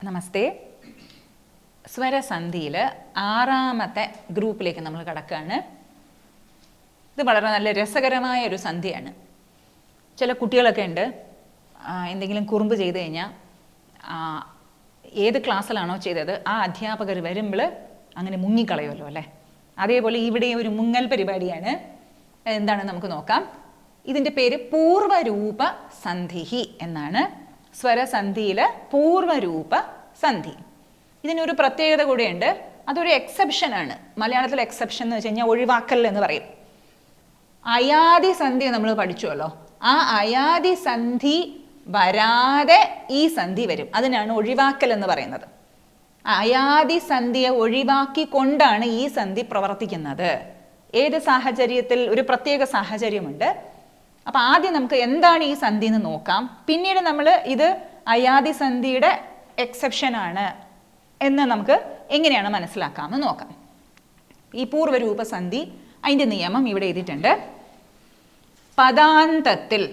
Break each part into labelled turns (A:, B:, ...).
A: നമസ്തേ. സ്വരസന്ധിയിൽ ആറാമത്തെ ഗ്രൂപ്പിലേക്ക് നമ്മൾ കടക്കുകയാണ്. ഇത് വളരെ നല്ല രസകരമായ ഒരു സന്ധിയാണ്. ചില കുട്ടികളൊക്കെ ഉണ്ട്, എന്തെങ്കിലും കുറുമ്പ് ചെയ്ത് കഴിഞ്ഞാൽ ഏത് ക്ലാസ്സിലാണോ ചെയ്തത് ആ അധ്യാപകർ വരുമ്പോൾ അങ്ങനെ മുങ്ങിക്കളയുമല്ലോ അല്ലേ. അതേപോലെ ഇവിടെ ഒരു മുങ്ങൽ പരിപാടിയാണ്. എന്താണെന്ന് നമുക്ക് നോക്കാം. ഇതിൻ്റെ പേര് പൂർവരൂപ സന്ധിഹി എന്നാണ്. സ്വരസന്ധിയിൽ പൂർവരൂപ സന്ധി. ഇതിനൊരു പ്രത്യേകത കൂടെയുണ്ട്. അതൊരു എക്സെപ്ഷനാണ്. മലയാളത്തിൽ എക്സെപ്ഷൻ എന്ന് വെച്ച് കഴിഞ്ഞാൽ ഒഴിവാക്കൽ എന്ന് പറയും. അയാദി സന്ധി നമ്മൾ പഠിച്ചുവല്ലോ. ആ അയാദി സന്ധി വരാതെ ഈ സന്ധി വരും. അതിനാണ് ഒഴിവാക്കൽ എന്ന് പറയുന്നത്. അയാദി സന്ധിയെ ഒഴിവാക്കിക്കൊണ്ടാണ് ഈ സന്ധി പ്രവർത്തിക്കുന്നത്. ഏത് സാഹചര്യത്തിൽ? ഒരു പ്രത്യേക സാഹചര്യമുണ്ട്. അപ്പം ആദ്യം നമുക്ക് എന്താണ് ഈ സന്ധി എന്ന് നോക്കാം. പിന്നീട് നമ്മൾ ഇത് അയാദി സന്ധിയുടെ എക്സെപ്ഷനാണ് എന്ന് നമുക്ക് എങ്ങനെയാണ് മനസ്സിലാക്കാമെന്ന് നോക്കാം. ഈ പൂർവരൂപ സന്ധി, അതിൻ്റെ നിയമം ഇവിടെ എഴുതിയിട്ടുണ്ട്. പദാന്തത്തിൽ,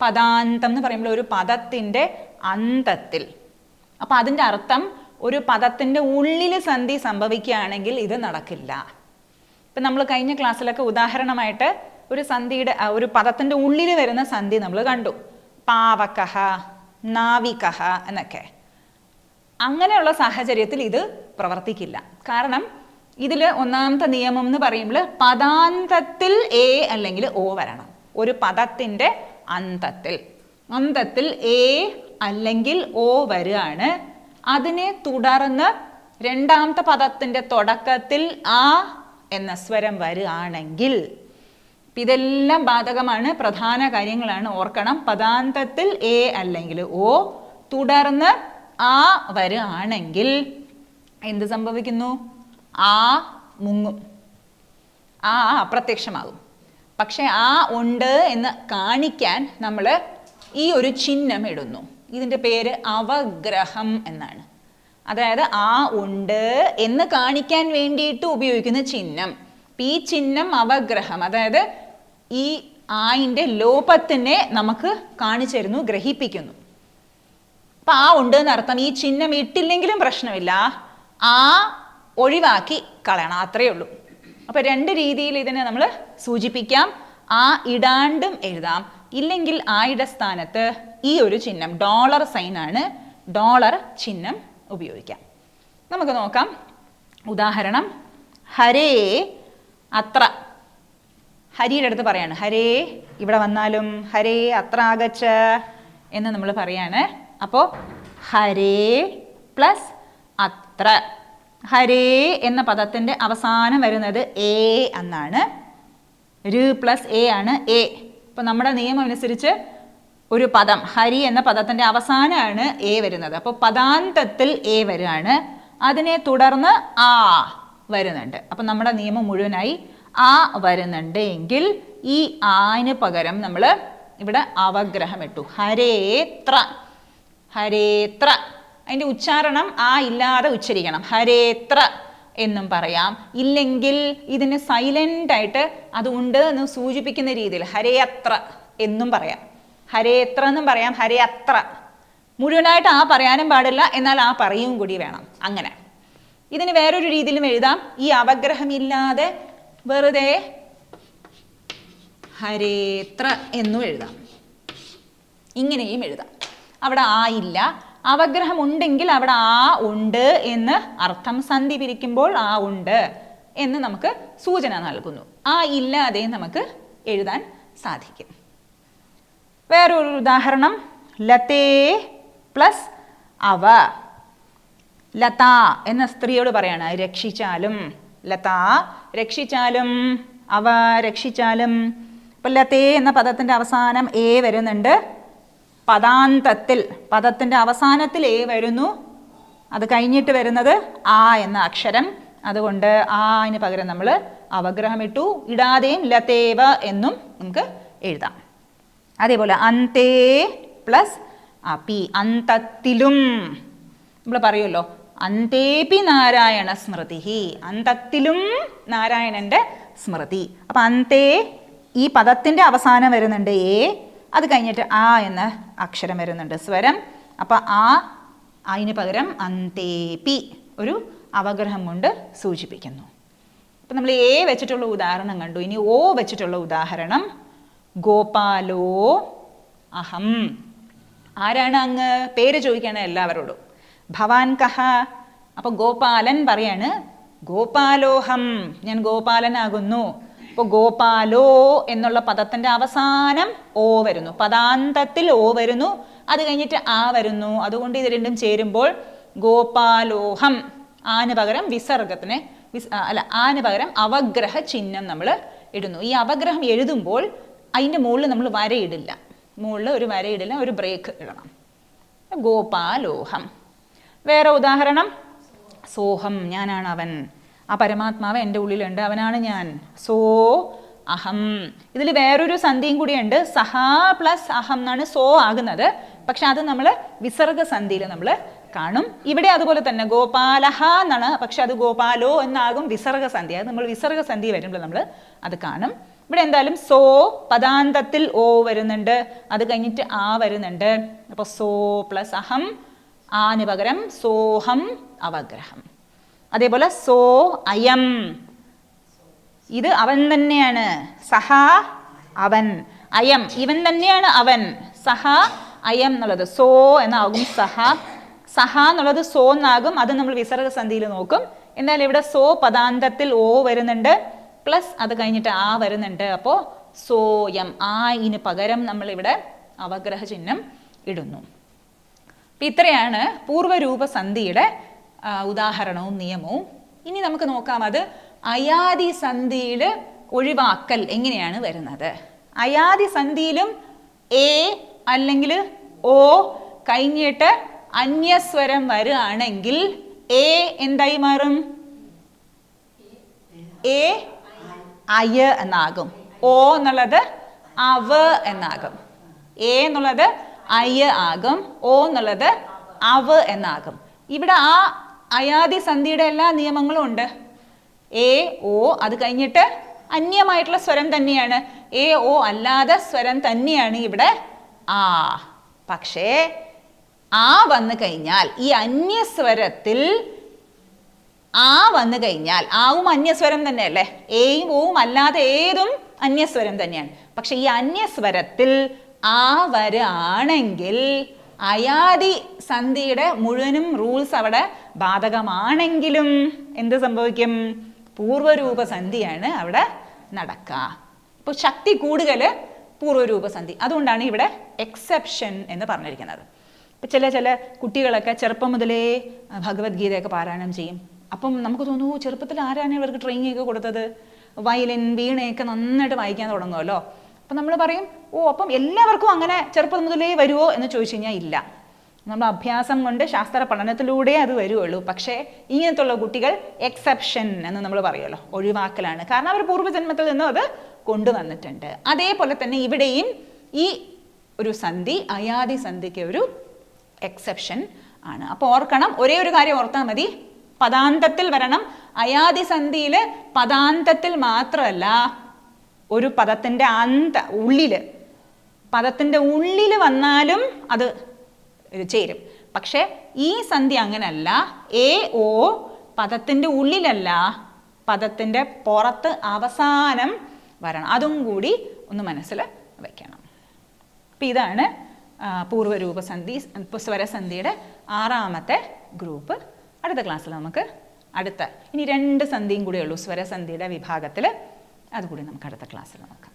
A: പദാന്തം എന്ന് പറയുമ്പോൾ ഒരു പദത്തിൻ്റെ അന്തത്തിൽ. അപ്പം അതിൻ്റെ അർത്ഥം ഒരു പദത്തിൻ്റെ ഉള്ളിൽ സന്ധി സംഭവിക്കുകയാണെങ്കിൽ ഇത് നടക്കില്ല. ഇപ്പം നമ്മൾ കഴിഞ്ഞ ക്ലാസ്സിലൊക്കെ ഉദാഹരണമായിട്ട് ഒരു സന്ധിയുടെ ഒരു പദത്തിൻ്റെ ഉള്ളിൽ വരുന്ന സന്ധി നമ്മൾ കണ്ടു. പാവകഹ, നാവികഹ എന്നൊക്കെ. അങ്ങനെയുള്ള സാഹചര്യത്തിൽ ഇത് പ്രവർത്തിക്കില്ല. കാരണം ഇതിൽ ഒന്നാമത്തെ നിയമം എന്ന് പറയുമ്പോൾ പദാന്തത്തിൽ എ അല്ലെങ്കിൽ ഓ വരണം. ഒരു പദത്തിൻ്റെ അന്തത്തിൽ, അന്തത്തിൽ എ അല്ലെങ്കിൽ ഓ വരികയാണ്. അതിനെ തുടർന്ന് രണ്ടാമത്തെ പദത്തിൻ്റെ തുടക്കത്തിൽ ആ എന്ന സ്വരം വരികയാണെങ്കിൽ, ഇതെല്ലാം ബാധകമാണ്. പ്രധാന കാര്യങ്ങളാണ്, ഓർക്കണം. പദാന്തത്തിൽ എ അല്ലെങ്കിൽ ഓ തുടർന്ന് ആ വരികയാണെങ്കിൽ എന്ത് സംഭവിക്കുന്നു? ആ മുങ്ങും, ആ അപ്രത്യക്ഷമാകും. പക്ഷെ ആ ഉണ്ട് എന്ന് കാണിക്കാൻ നമ്മൾ ഈ ഒരു ചിഹ്നം ഇടുന്നു. ഇതിൻ്റെ പേര് അവഗ്രഹം എന്നാണ്. അതായത് ആ ഉണ്ട് എന്ന് കാണിക്കാൻ വേണ്ടിയിട്ട് ഉപയോഗിക്കുന്ന ചിഹ്നം. ഈ ചിഹ്നം അവഗ്രഹം, അതായത് ഈ ആയിൻ്റെ ലോപത്തിനെ നമുക്ക് കാണിച്ചു തരുന്നു, ഗ്രഹിപ്പിക്കുന്നു. അപ്പം ആ ഉണ്ട് എന്നർത്ഥം. ഈ ചിഹ്നം ഇട്ടില്ലെങ്കിലും പ്രശ്നമില്ല, ആ ഒഴിവാക്കി കളയണം, അത്രയേ ഉള്ളൂ. അപ്പം രണ്ട് രീതിയിൽ ഇതിനെ നമ്മൾ സൂചിപ്പിക്കാം. ആ ഇടാണ്ടും എഴുതാം, ഇല്ലെങ്കിൽ ആയുടെ സ്ഥാനത്ത് ഈ ഒരു ചിഹ്നം ഡോളർ സൈനാണ്, ഡോളർ ചിഹ്നം ഉപയോഗിക്കാം. നമുക്ക് നോക്കാം. ഉദാഹരണം, ഹരേ അത്ര. ഹരിയുടെ അടുത്ത് പറയാണ്, ഹരേ ഇവിടെ വന്നാലും ഹരേ അത്ര ആഗച്ഛ എന്ന് നമ്മൾ പറയാണ്. അപ്പോൾ ഹരേ പ്ലസ് അത്ര. ഹരേ എന്ന പദത്തിൻ്റെ അവസാനം വരുന്നത് എ എന്നാണ്. ര് പ്ലസ് എ ആണ് എ. അപ്പോൾ നമ്മുടെ നിയമം അനുസരിച്ച് ഒരു പദം, ഹരി എന്ന പദത്തിൻ്റെ അവസാനമാണ് എ വരുന്നത്. അപ്പോൾ പദാന്തത്തിൽ എ വരികയാണ്. അതിനെ തുടർന്ന് ആ വരുന്നുണ്ട്. അപ്പം നമ്മുടെ നിയമം മുഴുവനായി ആ വരുന്നുണ്ട് എങ്കിൽ ഈ ആന് പകരം നമ്മൾ ഇവിടെ അവഗ്രഹം ഇട്ടു. ഹരേത്ര, ഹരേത്ര. അതിൻ്റെ ഉച്ചാരണം ആ ഇല്ലാതെ ഉച്ചരിക്കണം. ഹരേത്ര എന്നും പറയാം. ഇല്ലെങ്കിൽ ഇതിന് സൈലൻ്റ് ആയിട്ട് അത് ഉണ്ട് എന്ന് സൂചിപ്പിക്കുന്ന രീതിയിൽ ഹരേത്ര എന്നും പറയാം. ഹരേത്ര എന്നും പറയാം, ഹരേത്ര. മുഴുവനായിട്ട് ആ പറയാനും പാടില്ല, എന്നാൽ ആ പറയും കൂടി വേണം. അങ്ങനെ ഇതിന് വേറൊരു രീതിയിലും എഴുതാം. ഈ അവഗ്രഹമില്ലാതെ വെറുതെ ഹരേത്ര എന്നും എഴുതാം. ഇങ്ങനെയും എഴുതാം. അവിടെ ആ ഇല്ല, അവഗ്രഹം ഉണ്ടെങ്കിൽ അവിടെ ആ ഉണ്ട് എന്ന് അർത്ഥം. സന്ധി പിരിക്കുമ്പോൾ ആ ഉണ്ട് എന്ന് നമുക്ക് സൂചന നൽകുന്നു. ആ ഇല്ലാതെ നമുക്ക് എഴുതാൻ സാധിക്കും. വേറൊരു ഉദാഹരണം, ലതേ പ്ലസ് അവ. ലത എന്ന സ്ത്രീയോട് പറയാണ്, രക്ഷിച്ചാലും. ലത രക്ഷിച്ചാലും, അവ രക്ഷിച്ചാലും. ഇപ്പം ലതേ എന്ന പദത്തിൻ്റെ അവസാനം എ വരുന്നുണ്ട്. പദാന്തത്തിൽ, പദത്തിൻ്റെ അവസാനത്തിൽ എ വരുന്നു. അത് കഴിഞ്ഞിട്ട് വരുന്നത് ആ എന്ന അക്ഷരം. അതുകൊണ്ട് ആന് പകരം നമ്മൾ അവഗ്രഹം ഇട്ടു. ഇടാതെയും ലതേവ എന്നും നമുക്ക് എഴുതാം. അതേപോലെ അന്തേ പ്ലസ് അപി. അന്തത്തിലും നമ്മൾ പറയുമല്ലോ, അന്തേപി നാരായണ സ്മൃതി. അന്തത്തിലും നാരായണൻ്റെ സ്മൃതി. അപ്പം അന്തേ ഈ പദത്തിൻ്റെ അവസാനം വരുന്നുണ്ട് എ. അത് കഴിഞ്ഞിട്ട് ആ എന്ന അക്ഷരം വരുന്നുണ്ട്, സ്വരം. അപ്പം ആ അതിന് പകരം അന്തേപി ഒരു അവഗ്രഹം കൊണ്ട് സൂചിപ്പിക്കുന്നു. അപ്പം നമ്മൾ എ വെച്ചിട്ടുള്ള ഉദാഹരണം കണ്ടു. ഇനി ഓ വെച്ചിട്ടുള്ള ഉദാഹരണം ഗോപാലോ അഹം. ആരാണ് അങ്ങ്? പേര് ചോദിക്കുകയാണ് എല്ലാവരോടും. ഭവാൻ കഹ. അപ്പോൾ ഗോപാലൻ പറയാണ് ഗോപാലോഹം, ഞാൻ ഗോപാലനാകുന്നു. അപ്പോൾ ഗോപാലോ എന്നുള്ള പദത്തിൻ്റെ അവസാനം ഓ വരുന്നു, പദാന്തത്തിൽ ഓ വരുന്നു, അത് കഴിഞ്ഞിട്ട് ആ വരുന്നു. അതുകൊണ്ട് ഇത് രണ്ടും ചേരുമ്പോൾ ഗോപാലോഹം. ആന് പകരം വിസർഗത്തിന് ആന് പകരം അവഗ്രഹ ചിഹ്നം നമ്മൾ ഇടുന്നു. ഈ അവഗ്രഹം എഴുതുമ്പോൾ അതിൻ്റെ മുകളിൽ നമ്മൾ വരയിടില്ല, മുകളിൽ ഒരു വരയിടില്ല, ഒരു ബ്രേക്ക് ഇടണം. ഗോപാലോഹം. വേറെ ഉദാഹരണം സോഹം, ഞാനാണ് അവൻ. ആ പരമാത്മാവ് എൻ്റെ ഉള്ളിലുണ്ട്, അവനാണ് ഞാൻ. സോ അഹം. ഇതിൽ വേറൊരു സന്ധിയും കൂടിയുണ്ട്. സഹ പ്ലസ് അഹം എന്നാണ് സോ ആകുന്നത്. പക്ഷെ അത് നമ്മൾ വിസർഗ സന്ധിയിൽ നമ്മൾ കാണും. ഇവിടെ അതുപോലെ തന്നെ ഗോപാലഹ എന്നാണ്, പക്ഷെ അത് ഗോപാലോ എന്നാകും വിസർഗ സന്ധി. അത് നമ്മൾ വിസർഗ സന്ധി വരുമ്പോൾ നമ്മൾ അത് കാണും. ഇവിടെ എന്തായാലും സോ പദാന്തത്തിൽ ഓ വരുന്നുണ്ട്, അത് കഴിഞ്ഞിട്ട് ആ വരുന്നുണ്ട്. അപ്പോൾ സോ പ്ലസ് അഹം, ആന് പകരം സോഹം അവഗ്രഹം. അതേപോലെ സോ അയം, ഇത് അവൻ തന്നെയാണ്. സഹ അവൻ, അയം ഇവൻ തന്നെയാണ് അവൻ. സഹ അയം എന്നുള്ളത് സോ എന്നാകും സഹ. സഹ എന്നുള്ളത് സോ എന്നാകും, അത് നമ്മൾ വിസർഗ സന്ധിയിൽ നോക്കും. എന്നാൽ ഇവിടെ സോ പദാന്തത്തിൽ ഓ വരുന്നുണ്ട്, പ്ലസ് അത് കഴിഞ്ഞിട്ട് ആ വരുന്നുണ്ട്. അപ്പോൾ സോയം, ആ ഇന് പകരം നമ്മളിവിടെ അവഗ്രഹ ചിഹ്നം ഇടുന്നു. അപ്പം ഇത്രയാണ് പൂർവ്വരൂപ സന്ധിയുടെ ഉദാഹരണവും നിയമവും. ഇനി നമുക്ക് നോക്കാം അത് അയാദി സന്ധിയിൽ ഒഴിവാക്കൽ എങ്ങനെയാണ് വരുന്നത്. അയാദി സന്ധിയിലും എ അല്ലെങ്കിൽ ഓ കഴിഞ്ഞിട്ട് അന്യസ്വരം വരികയാണെങ്കിൽ എ എന്തായി മാറും? എ അയ എന്നാകും. ഓ എന്നുള്ളത് അവ എന്നാകും. എ എന്നുള്ളത് അയ ആകും, ഓ എന്നുള്ളത് അവ എന്നാകും. ഇവിടെ ആ അയാദി സന്ധിയുടെ എല്ലാ നിയമങ്ങളും ഉണ്ട്. എ ഓ അത് കഴിഞ്ഞിട്ട് അന്യമായിട്ടുള്ള സ്വരം തന്നെയാണ്. എ ഓ അല്ലാതെ സ്വരം തന്നെയാണ് ഇവിടെ ആ. പക്ഷേ ആ വന്നു കഴിഞ്ഞാൽ ഈ അന്യസ്വരത്തിൽ ആ വന്നു കഴിഞ്ഞാൽ, ആവും അന്യസ്വരം തന്നെയല്ലേ, എയും ഓവും അല്ലാതെ ഏതും അന്യസ്വരം തന്നെയാണ്. പക്ഷെ ഈ അന്യസ്വരത്തിൽ ആ വരാണെങ്കിൽ അയാദി സന്ധിയുടെ മുഴുവനും റൂൾസ് അവിടെ ബാധകമാണെങ്കിലും എന്ത് സംഭവിക്കും? പൂർവ്വരൂപ സന്ധിയാണ് അവിടെ നടക്കുക. ഇപ്പോൾ ശക്തി കൂടുതൽ പൂർവ്വരൂപ സന്ധി. അതുകൊണ്ടാണ് ഇവിടെ എക്സെപ്ഷൻ എന്ന് പറഞ്ഞിരിക്കുന്നത്. ഇപ്പം ചില കുട്ടികളൊക്കെ ചെറുപ്പം മുതലേ ഭഗവത്ഗീതയൊക്കെ പാരായണം ചെയ്യും. അപ്പം നമുക്ക് തോന്നുന്നു ചെറുപ്പത്തിൽ ആരാണ് ഇവർക്ക് ട്രെയിനിങ് ഒക്കെ കൊടുത്തത്? വയലിൻ വീണയൊക്കെ നന്നായിട്ട് വായിക്കാൻ തുടങ്ങുമല്ലോ. അപ്പം നമ്മൾ പറയും ഓ അപ്പം എല്ലാവർക്കും അങ്ങനെ ചെറുപ്പം മുതലേ വരുമോ എന്ന് ചോദിച്ചു കഴിഞ്ഞാൽ ഇല്ല. നമ്മൾ അഭ്യാസം കൊണ്ട് ശാസ്ത്ര പഠനത്തിലൂടെ അത് വരുള്ളൂ. പക്ഷേ ഇങ്ങനത്തുള്ള കുട്ടികൾ എക്സെപ്ഷൻ എന്ന് നമ്മൾ പറയുമല്ലോ, ഒഴിവാക്കലാണ്. കാരണം അവർ പൂർവ്വജന്മത്തിൽ നിന്നും അത് കൊണ്ടുവന്നിട്ടുണ്ട്. അതേപോലെ തന്നെ ഇവിടെയും ഈ ഒരു സന്ധി അയാദി സന്ധിക്ക് ഒരു എക്സെപ്ഷൻ ആണ്. അപ്പോൾ ഓർക്കണം, ഒരേ ഒരു കാര്യം ഓർത്താൽ മതി, പദാന്തത്തിൽ വരണം. അയാദി സന്ധിയിൽ പദാന്തത്തിൽ മാത്രമല്ല, ഒരു പദത്തിൻ്റെ പദത്തിൻ്റെ ഉള്ളിൽ വന്നാലും അത് ചേരും. പക്ഷെ ഈ സന്ധി അങ്ങനല്ല. എ ഓ പദത്തിൻ്റെ ഉള്ളിലല്ല, പദത്തിൻ്റെ പുറത്ത് അവസാനം വരണം. അതും കൂടി ഒന്ന് മനസ്സിൽ വയ്ക്കണം. അപ്പം ഇതാണ് പൂർവ്വരൂപസന്ധി സ്വരസന്ധിയുടെ 6ാമത്തെ ഗ്രൂപ്പ്. അടുത്ത ക്ലാസ്സിൽ നമുക്ക് ഇനി 2 സന്ധിയും കൂടെ ഉള്ളൂ സ്വരസന്ധിയുടെ വിഭാഗത്തിൽ. അതുകൂടി നമുക്ക് അടുത്ത ക്ലാസ്സിൽ നോക്കാം.